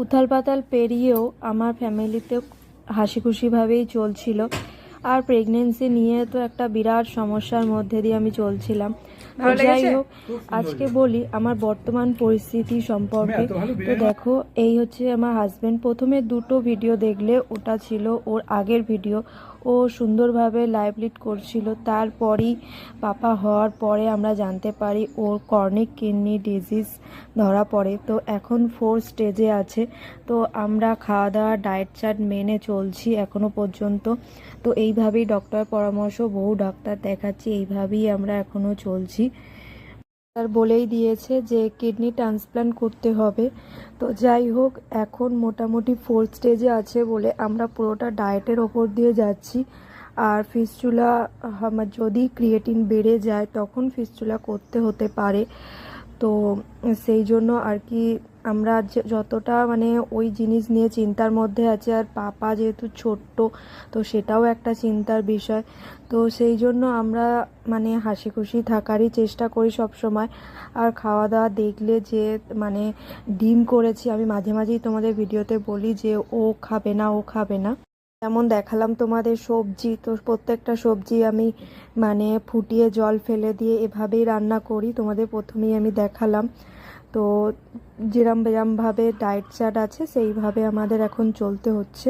উথাল পাতাল পেরিয়েও আমার ফ্যামিলিতে হাসি খুশিভাবেই চলছিল। আর প্রেগনেন্সি নিয়ে তো একটা বিরাট সমস্যার মধ্যে দিয়ে আমি চলছিলাম। তো যাই হোক, আজকে বলি আমার বর্তমান পরিস্থিতি সম্পর্কে। তো দেখো, এই হচ্ছে আমার হাজব্যান্ড। প্রথমে দুটো ভিডিও দেখলে ওটা ছিল ওর আগের ভিডিও। ও সুন্দরভাবে লাইভ লিড করছিল। তারপরই পাপা হওয়ার পরে আমরা জানতে পারি ওর ক্রনিক কিডনি ডিজিজ ধরা পড়ে। তো এখন 4 স্টেজে আছে। তো আমরা খাওয়া দাওয়া ডায়েট চার্ট মেনে চলছি এখনও পর্যন্ত। তো এইভাবেই ডক্টর পরামর্শ, বহু ডাক্তার দেখাচ্ছি, এইভাবেই আমরা এখনও চলছি। ডাক্তার বলেই দিয়েছে যে কিডনি ট্রান্সপ্ল্যান্ট করতে হবে। তো যাই হোক, এখন মোটামুটি 4 স্টেজে আছে বলে আমরা পুরোটা ডায়েটের ওপর দিয়ে যাচ্ছি। আর ফিস্চুলা যদি ক্রিয়েটিন বেড়ে যায় তখন ফিস্চুলা করতে হতে পারে। তো সেই জন্য আর কি আমরা যতটা ওই জিনিস নিয়ে চিন্তার মধ্যে আছে। আর পাপা যেহেতু ছোট্ট, তো সেটাও একটা চিন্তার বিষয়। তো সেই জন্য আমরা হাসি খুশি থাকারই চেষ্টা করি সব সময়। আর খাওয়া দাওয়া দেখলে যে ডিম করেছি, আমি মাঝে মাঝেই তোমাদের ভিডিওতে বলি যে ও খাবে না, ও খাবে না। যেমন দেখালাম তোমাদের সবজি, তো প্রত্যেকটা সবজি আমি ফুটিয়ে জল ফেলে দিয়ে এভাবেই রান্না করি। তোমাদের প্রথমেই আমি দেখালাম। তো যেরমভাবে ডায়েট চার্ট আছে সেইভাবে আমাদের এখন চলতে হচ্ছে।